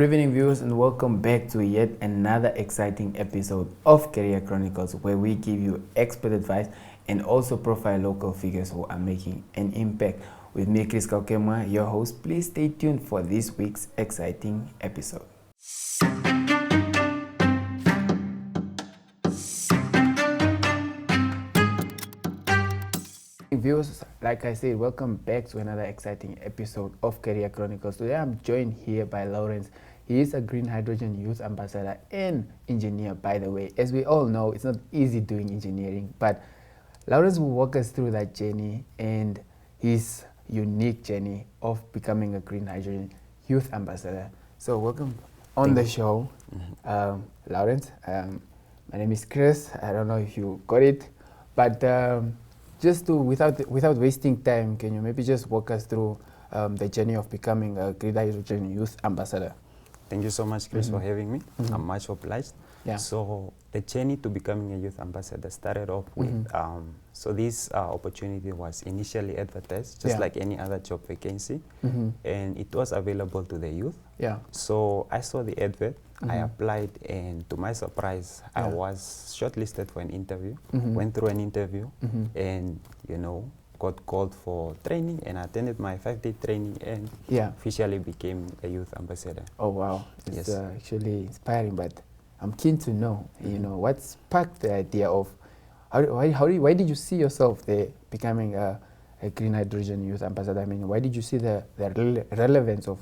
Good evening, viewers, and welcome back to yet another exciting episode of Career Chronicles, where we give you expert advice and also profile local figures who are making an impact. With me, Chris Kaukemwa, your host. Please stay tuned for this week's exciting episode. Viewers, like I said, welcome back to another exciting episode of Career Chronicles. Today I'm joined here by Lawrence. He is a green hydrogen youth ambassador and engineer, by the way. As we all know, it's not easy doing engineering, but Lawrence will walk us through that journey and his unique journey of becoming a green hydrogen youth ambassador. So welcome on the show, Lawrence. My name is Chris. I don't know if you got it, but just to, without wasting time, can you maybe just walk us through the journey of becoming a green hydrogen youth ambassador? Thank you so much, Chris, for having me. I'm much obliged. Yeah. So the journey to becoming a youth ambassador started off with, so this opportunity was initially advertised, just like any other job vacancy, and it was available to the youth. Yeah. So I saw the advert, I applied, and to my surprise, I was shortlisted for an interview, went through an interview, and, you know, got called for training and attended my 5-day training and officially became a youth ambassador. Oh, wow. It's actually inspiring, but I'm keen to know, you know, what sparked the idea of, why did you see yourself there becoming a green hydrogen youth ambassador? I mean, why did you see the relevance of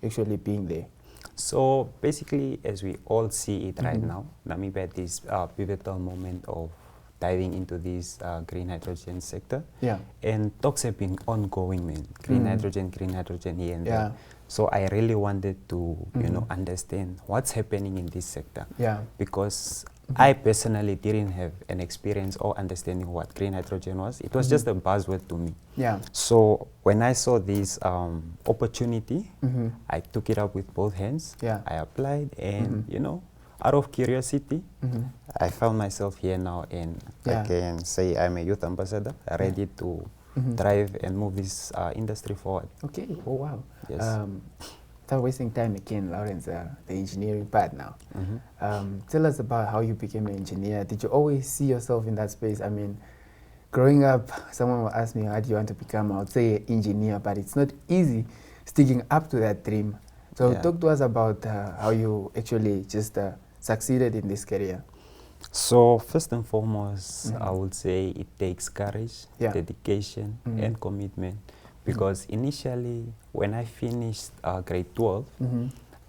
actually being there? So basically, as we all see it right now, Namibia at this pivotal moment of diving into this green hydrogen sector. Yeah. And talks have been ongoing, man. Green hydrogen here and there. So I really wanted to, you know, understand what's happening in this sector. Yeah. Because I personally didn't have an experience or understanding what green hydrogen was. It was just a buzzword to me. Yeah. So when I saw this opportunity, I took it up with both hands. Yeah. I applied and, you know, out of curiosity, I found myself here now, and I can say I'm a youth ambassador, ready to drive and move this industry forward. Okay. Oh, wow. Yes. Without wasting time again, Lawrence, the engineering part now. Tell us about how you became an engineer. Did you always see yourself in that space? I mean, growing up, someone will ask me, how do you want to become? I would say engineer, but it's not easy sticking up to that dream. So talk to us about how you actually just succeeded in this career. So first and foremost, I would say it takes courage, dedication, and commitment. Because initially, when I finished grade 12,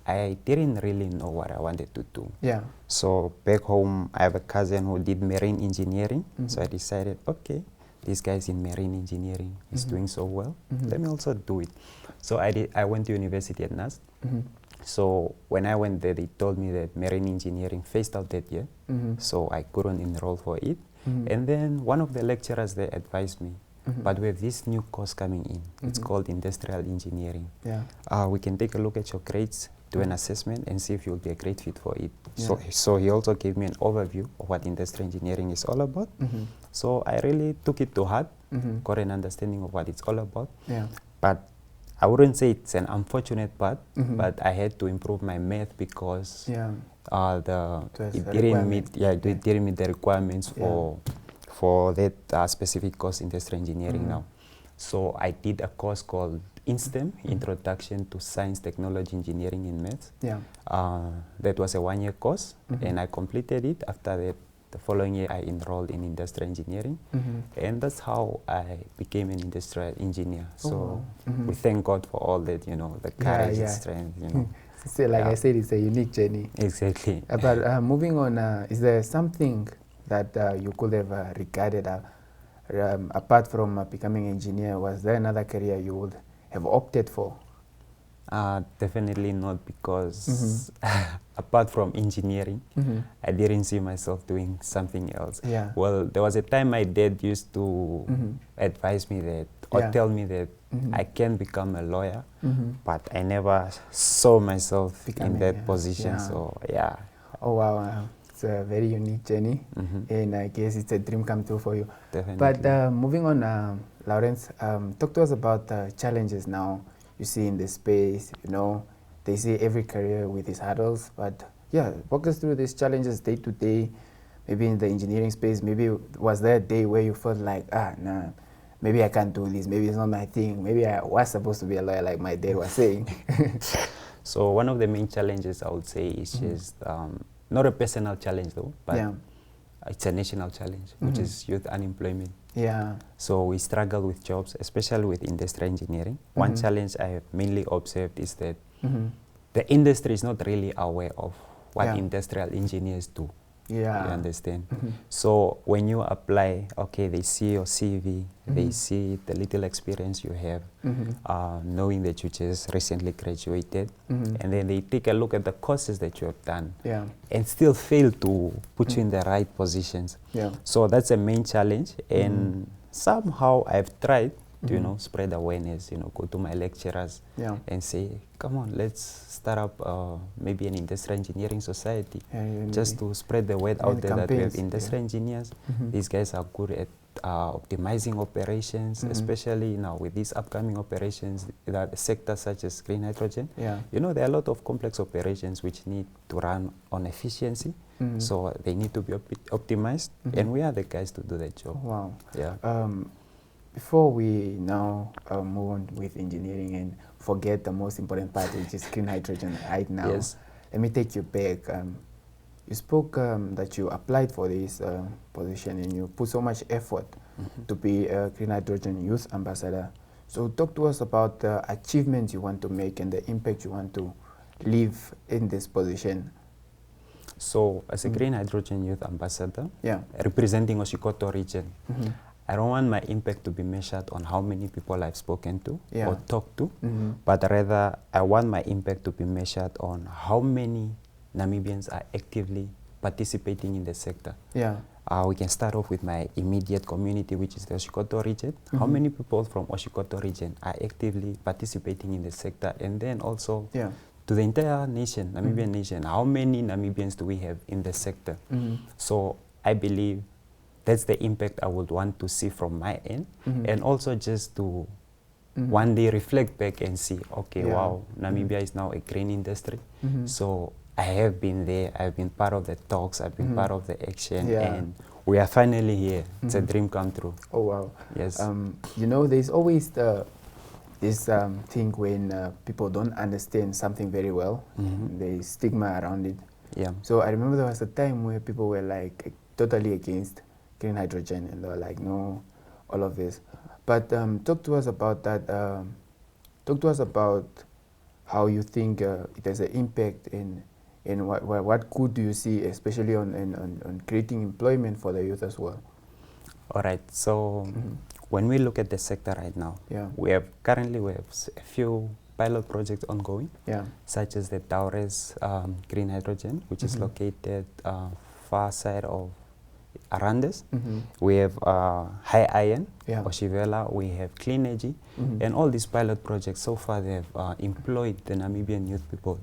I didn't really know what I wanted to do. Yeah. So back home, I have a cousin who did marine engineering. So I decided, okay, this guy's in marine engineering. He's doing so well. Let me also do it. So I went to university at NAST. So when I went there, they told me that marine engineering phased out that year. So I couldn't enroll for it. And then one of the lecturers there advised me, but we have this new course coming in. It's called industrial engineering. Yeah. We can take a look at your grades, do an assessment, and see if you'll be a great fit for it. So he also gave me an overview of what industrial engineering is all about. So I really took it to heart, got an understanding of what it's all about. Yeah. But I wouldn't say it's an unfortunate part, but I had to improve my math because it didn't meet the requirements for that specific course, industrial engineering now. So I did a course called INSTEM, Introduction to Science, Technology, Engineering in Maths. Yeah. That was a one-year course, and I completed it. After that, the following year, I enrolled in industrial engineering, and that's how I became an industrial engineer. So we thank God for all that, you know, the courage and strength, you know. So like I said, it's a unique journey. Exactly. But moving on, is there something that you could have regarded apart from becoming an engineer? Was there another career you would have opted for? Definitely not, because apart from engineering, I didn't see myself doing something else. Yeah. Well, there was a time my dad used to advise me that, or tell me that I can become a lawyer, but I never saw myself in that position. So, yeah. Oh, wow. It's a very unique journey, and I guess it's a dream come true for you. Definitely. But moving on, Lawrence, talk to us about the challenges now you see in the space, you know, they say every career with its hurdles, but yeah, walk us through these challenges day to day, maybe in the engineering space. Maybe was there a day where you felt like, nah, maybe I can't do this, maybe it's not my thing, maybe I was supposed to be a lawyer like my dad was saying. So one of the main challenges I would say is just not a personal challenge though, but Yeah. it's a national challenge, which is youth unemployment. Yeah. So we struggle with jobs, especially with industrial engineering. One challenge I have mainly observed is that the industry is not really aware of what industrial engineers do. Yeah. You understand? So when you apply, okay, they see your CV, they see the little experience you have, knowing that you just recently graduated, and then they take a look at the courses that you have done, and still fail to put you in the right positions. Yeah. So that's a main challenge, and somehow I've tried to, you know, spread awareness, you know, go to my lecturers and say, come on, let's start up maybe an industrial engineering society, just to spread the word out there that we have industrial engineers. These guys are good at optimizing operations, especially now with these upcoming operations, that sectors such as green hydrogen. You know, there are a lot of complex operations which need to run on efficiency, so they need to be optimized, and we are the guys to do that job. Wow. Yeah. Before we now move on with engineering and forget the most important part, which is green hydrogen right now, let me take you back. You spoke that you applied for this position and you put so much effort to be a green hydrogen youth ambassador. So talk to us about the achievements you want to make and the impact you want to leave in this position. So as a green hydrogen youth ambassador, representing Oshikoto region, I don't want my impact to be measured on how many people I've spoken to or talked to, but rather I want my impact to be measured on how many Namibians are actively participating in the sector. We can start off with my immediate community, which is the Oshikoto region. How many people from Oshikoto region are actively participating in the sector? And then also to the entire nation, Namibian nation, how many Namibians do we have in the sector? So I believe that's the impact I would want to see from my end, and also just to one day reflect back and see, okay, wow, Namibia is now a green industry. So I have been there, I've been part of the talks, I've been part of the action, and we are finally here. It's a dream come true. Oh, wow. Yes. You know, there's always this thing when people don't understand something very well, there's stigma around it. So I remember there was a time where people were like totally against green hydrogen, and they were like, no, all of this. But talk to us about that. Talk to us about how you think it has an impact in what good do you see, especially on creating employment for the youth as well. All right. So when we look at the sector right now, we have a few pilot projects ongoing, such as the Taures green hydrogen, which is located far side of Arandes. We have High Iron, Oshivela, we have Clean Energy, and all these pilot projects so far they have employed the Namibian youth people.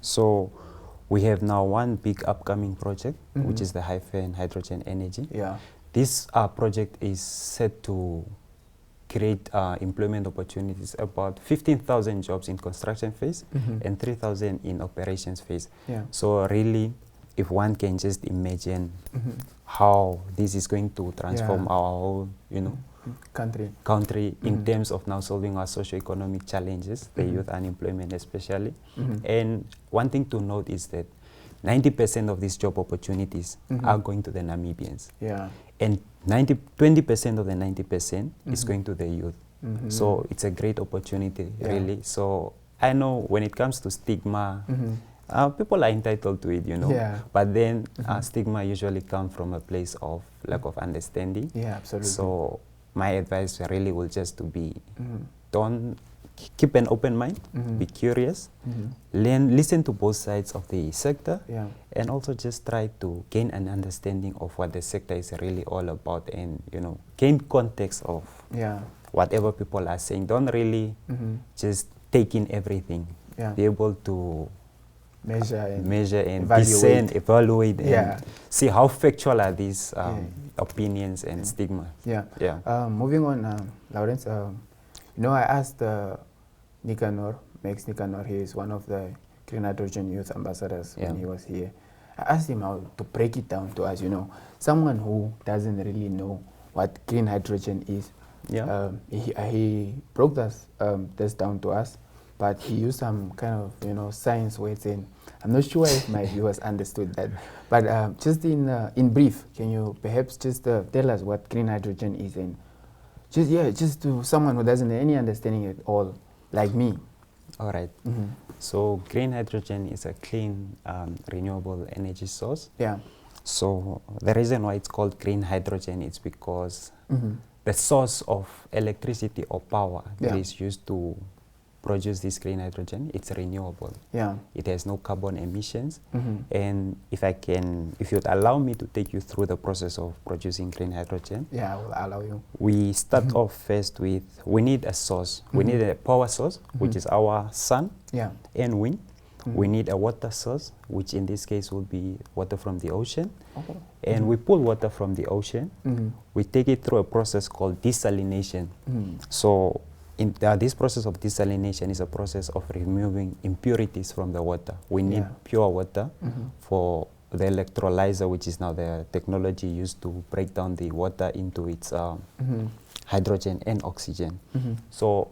So we have now one big upcoming project, which is the Hydrogen Energy. This project is set to create employment opportunities, about 15,000 jobs in construction phase and 3,000 in operations phase. So really, if one can just imagine how this is going to transform our whole, you know, country in terms of now solving our socio-economic challenges, the youth unemployment especially. And one thing to note is that 90% of these job opportunities are going to the Namibians. And 20% of the 90% is going to the youth. So it's a great opportunity, really. So I know when it comes to stigma, people are entitled to it, you know, but then stigma usually comes from a place of lack of understanding. So my advice really will just to be, don't keep an open mind, be curious, listen to both sides of the sector, and also just try to gain an understanding of what the sector is really all about, and, you know, gain context of whatever people are saying. Don't really just take in everything. Be able to measure and discern, evaluate, and see how factual are these opinions and stigma. Moving on, Lawrence, you know, I asked Nicanor, Max Nicanor. He is one of the Green Hydrogen Youth Ambassadors when Yeah. he was here. I asked him how to break it down to us, someone who doesn't really know what green hydrogen is. Yeah. He broke this down to us, but he used some kind of science words, and I'm not sure if my viewers understood that. But just in brief, can you perhaps just tell us what green hydrogen is, and just to someone who doesn't have any understanding at all, like me. All right. So green hydrogen is a clean, renewable energy source. Yeah. So the reason why it's called green hydrogen is because the source of electricity or power that is used to produce this green hydrogen, it's renewable. Yeah. It has no carbon emissions. And if you'd allow me to take you through the process of producing green hydrogen. Yeah, I will allow you. We start off first with, we need a source. We need a power source, which is our sun and wind. We need a water source, which in this case will be water from the ocean. Okay. And we pull water from the ocean. We take it through a process called desalination. So this process of desalination is a process of removing impurities from the water. We need pure water for the electrolyzer, which is now the technology used to break down the water into its hydrogen and oxygen. So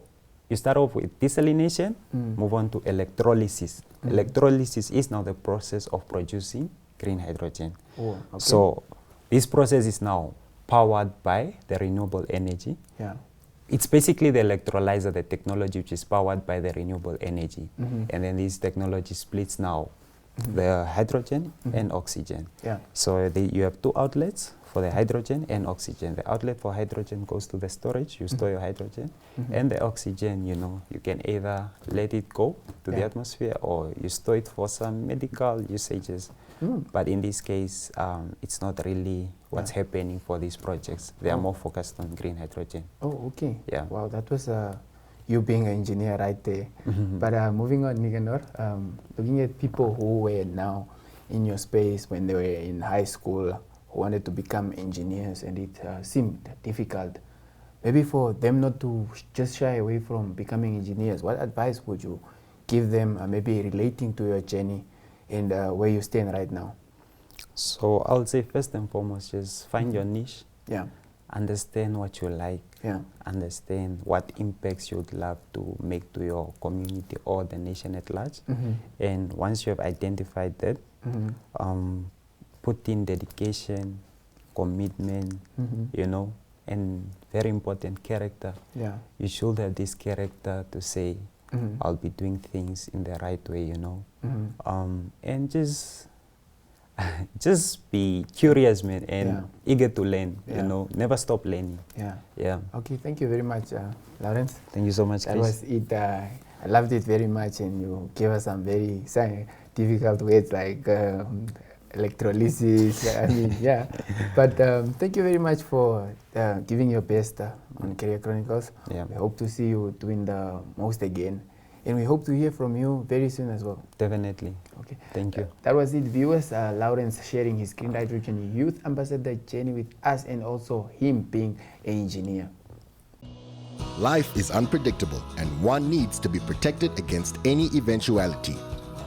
you start off with desalination, move on to electrolysis. Electrolysis is now the process of producing green hydrogen. Oh, okay. So this process is now powered by the renewable energy. Yeah. It's basically the electrolyzer, the technology which is powered by the renewable energy. And then this technology splits now the hydrogen and oxygen. Yeah. So you have two outlets for the hydrogen and oxygen. The outlet for hydrogen goes to the storage, you store your hydrogen, and the oxygen, you can either let it go to the atmosphere or you store it for some medical usages. But in this case, it's not really what's happening for these projects. They are more focused on green hydrogen. Oh, okay. Yeah. Wow, that was you being an engineer right there. But moving on, Nicanor, looking at people who were now in your space when they were in high school, who wanted to become engineers, and it seemed difficult. Maybe for them not to just shy away from becoming engineers, what advice would you give them, maybe relating to your journey and where you stand right now? So I would say first and foremost, just find your niche. Yeah. Understand what you like. Yeah. Understand what impacts you would love to make to your community or the nation at large. And once you have identified that, put in dedication, commitment, and very important, character. Yeah. You should have this character to say, I'll be doing things in the right way, and just be curious, man, and eager to learn, never stop learning. Yeah. Okay, thank you very much, Lawrence. Thank you so much, Chris. That was it. I loved it very much, and you gave us some very difficult words like electrolysis. But thank you very much for giving your best on Career Chronicles. Yeah. We hope to see you doing the most again, and we hope to hear from you very soon as well. Definitely. Okay. Thank you. That was it, viewers. Lawrence sharing his Green Hydrogen Youth Ambassador journey with us, and also him being an engineer. Life is unpredictable, and one needs to be protected against any eventuality.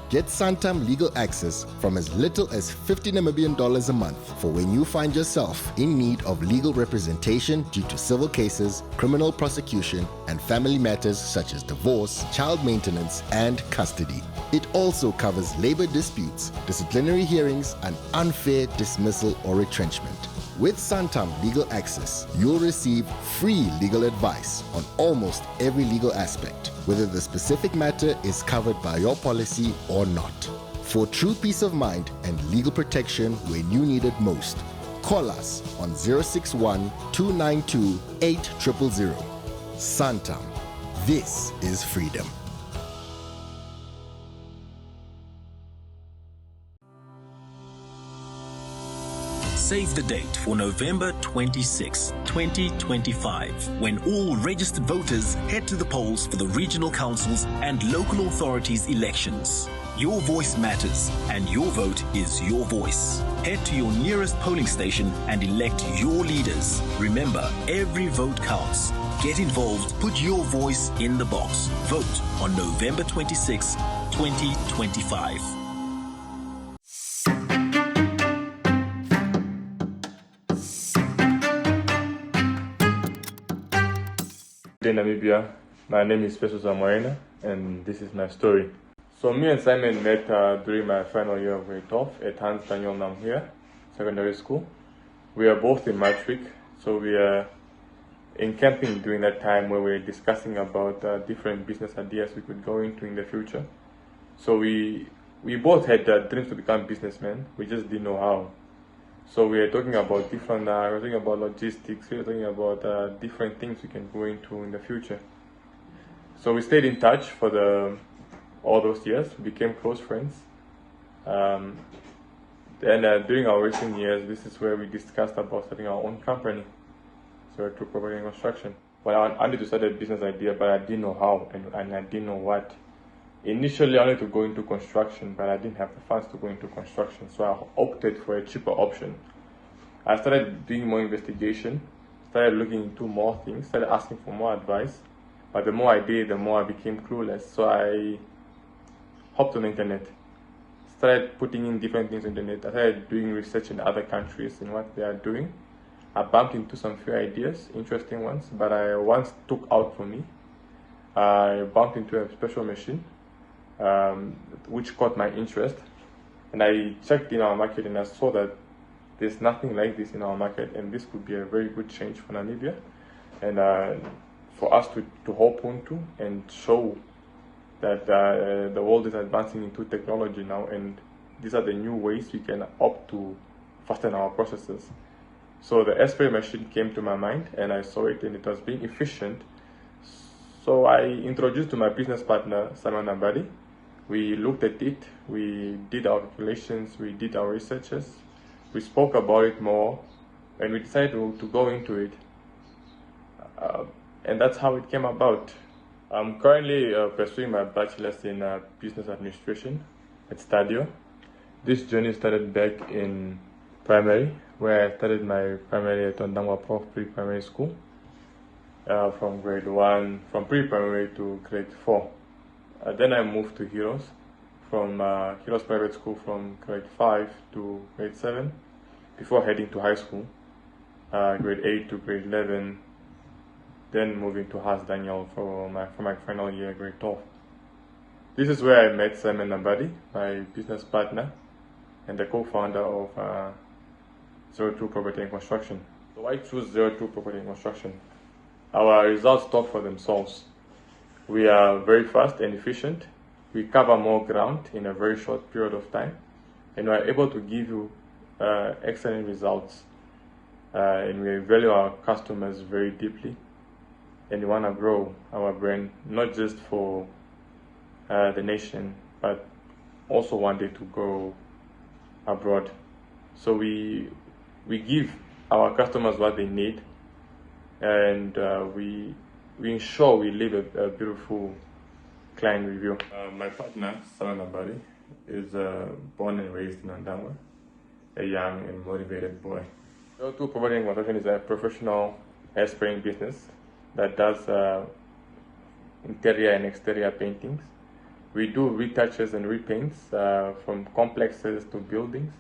Get Santam legal access from as little as 50 Namibian dollars a month for when you find yourself in need of legal representation due to civil cases, criminal prosecution, and family matters such as divorce, child maintenance, and custody. It also covers labor disputes, disciplinary hearings, and unfair dismissal or retrenchment. With Santam Legal Access, you'll receive free legal advice on almost every legal aspect, whether the specific matter is covered by your policy or not. For true peace of mind and legal protection when you need it most, call us on 061 292 8000. Santam. This is freedom. Save the date for November 26, 2025, when all registered voters head to the polls for the regional councils and local authorities elections. Your voice matters, and your vote is your voice. Head to your nearest polling station and elect your leaders. Remember, every vote counts. Get involved, put your voice in the box. Vote on November 26, 2025. In Namibia, my name is Peso Zamoena, and this is my story. So me and Simon met during my final year of grade 12 at Hans Daniel Namhia Secondary School. We are both in matric, so we are in camping during that time where we were discussing about different business ideas we could go into in the future. So we both had dreams to become businessmen, we just didn't know how. So we are talking about different, we're talking about logistics, we're talking about different things we can go into in the future. So we stayed in touch for all those years, became close friends. Then during our recent years, this is where we discussed about starting our own company, Zero Two Property and Construction. Well, I wanted to start a business idea, but I didn't know how and I didn't know what. Initially, I wanted to go into construction, but I didn't have the funds to go into construction, so I opted for a cheaper option. I started doing more investigation, started looking into more things, started asking for more advice, but the more I did, the more I became clueless. So I hopped on the internet, started putting in different things on the internet. I started doing research in other countries and what they are doing. I bumped into some few ideas, interesting ones, but once took out for me. I bumped into a special machine, which caught my interest, and I checked in our market and I saw that there's nothing like this in our market, and this could be a very good change for Namibia and for us to hop onto and show that the world is advancing into technology now, and these are the new ways we can opt to fasten our processes. So the S-spray machine came to my mind, and I saw it and it was being efficient. So I introduced to my business partner, Simon Nambadi. We looked at it, we did our calculations, we did our researches, we spoke about it more, and we decided to go into it. And that's how it came about. I'm currently pursuing my bachelor's in business administration at Stadio. This journey started back in primary, where I started my primary at Ondangwa Prof Pre-Primary School. From grade 1, from pre-primary to grade 4. Then I moved to Heroes, from Heroes Private School from grade 5 to grade 7, before heading to high school, grade 8 to grade 11, then moving to Hans Daniel for my final year, grade 12. This is where I met Simon Nambadi, my business partner, and the co-founder of Zero Two Property and Construction. So I choose Zero Two Property and Construction. Our results talk for themselves. We are very fast and efficient. We cover more ground in a very short period of time, and we are able to give you excellent results. And we value our customers very deeply, and we want to grow our brand not just for the nation, but also one day to go abroad. So we give our customers what they need, and we ensure we leave a beautiful client review. My partner, Simon Nambadi, is born and raised in Ondangwa, a young and motivated boy. Zero Two Property and Construction is a professional hair-spraying business that does interior and exterior paintings. We do retouches and repaints from complexes to buildings,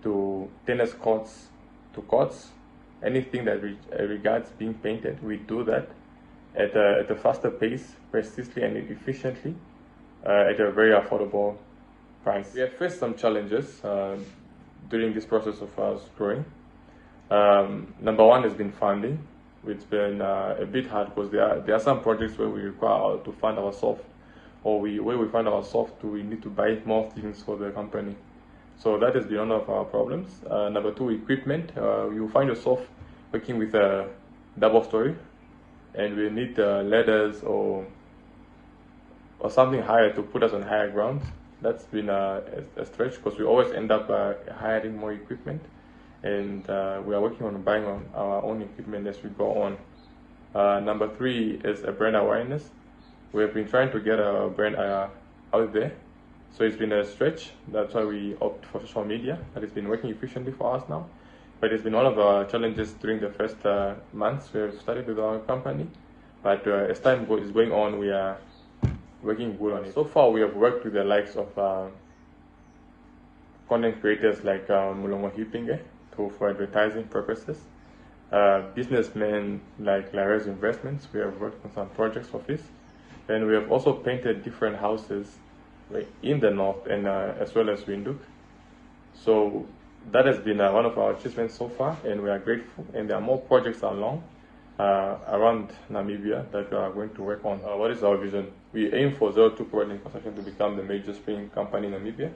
to tennis courts, to courts. Anything that regards being painted, we do that at a faster pace, precisely and efficiently, at a very affordable price. We have faced some challenges during this process of us growing. Number one has been funding. It's been a bit hard because there are some projects where we require to fund ourselves, or where we find ourselves we need to buy more things for the company. So that has been one of our problems. Number two, equipment. You find yourself working with a double story, and we need ladders or something higher to put us on higher ground. That's been a stretch because we always end up hiring more equipment, and we are working on buying our own equipment as we go on. Number three is a brand awareness. We have been trying to get our brand out there So it's been a stretch. That's why we opt for social media. That has been working efficiently for us now. But it's been one of our challenges during the first months we have started with our company. But as time is going on, we are working good on it. So far, we have worked with the likes of content creators like Mulongo Hipinge for advertising purposes. Businessmen like Lares Investments, we have worked on some projects of this. And we have also painted different houses in the north and as well as Windhoek. So that has been one of our achievements so far, and we are grateful. And there are more projects along around Namibia that we are going to work on. What is our vision? We aim for 02 Providing Construction to become the major spring company in Namibia.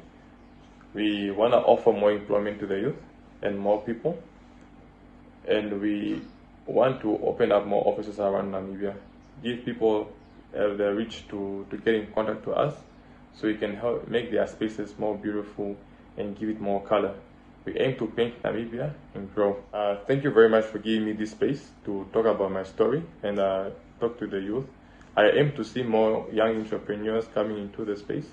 We want to offer more employment to the youth and more people. And we want to open up more offices around Namibia, give people the reach to get in contact to us so we can help make their spaces more beautiful and give it more color. We aim to paint Namibia and grow. Thank you very much for giving me this space to talk about my story and talk to the youth. I aim to see more young entrepreneurs coming into the space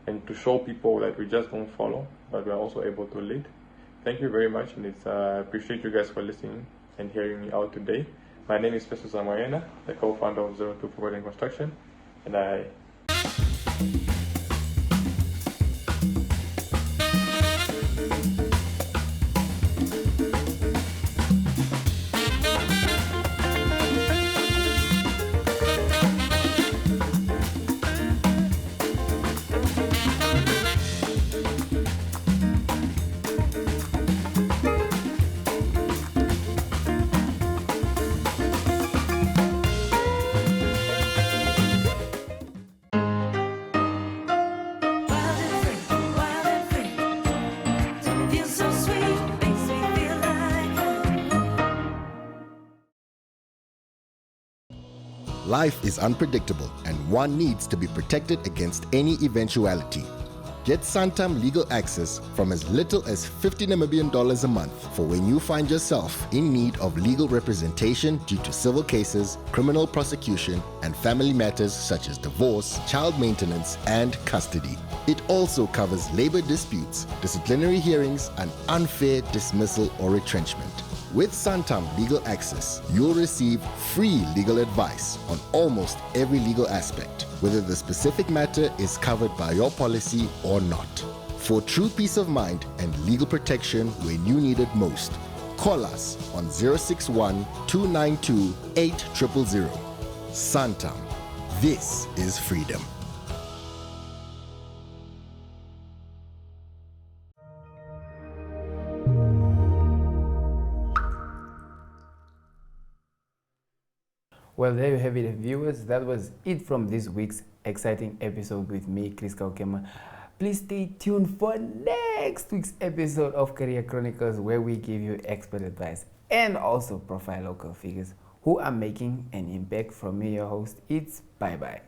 and to show people that we just don't follow, but we are also able to lead. Thank you very much, and I appreciate you guys for listening and hearing me out today. My name is Peso Zamoyena, the co-founder of 02 Providing Construction, and I... Life is unpredictable and one needs to be protected against any eventuality. Get Santam legal access from as little as 50 Namibian dollars a month for when you find yourself in need of legal representation due to civil cases, criminal prosecution, and family matters such as divorce, child maintenance, and custody. It also covers labor disputes, disciplinary hearings, and unfair dismissal or retrenchment. With Santam Legal Access, you'll receive free legal advice on almost every legal aspect, whether the specific matter is covered by your policy or not. For true peace of mind and legal protection when you need it most, call us on 061 292 8000. Santam. This is freedom. Well, there you have it, viewers. That was it from this week's exciting episode with me, Chris Kaukema. Please stay tuned for next week's episode of Career Chronicles, where we give you expert advice and also profile local figures who are making an impact. From me, your host, it's bye-bye.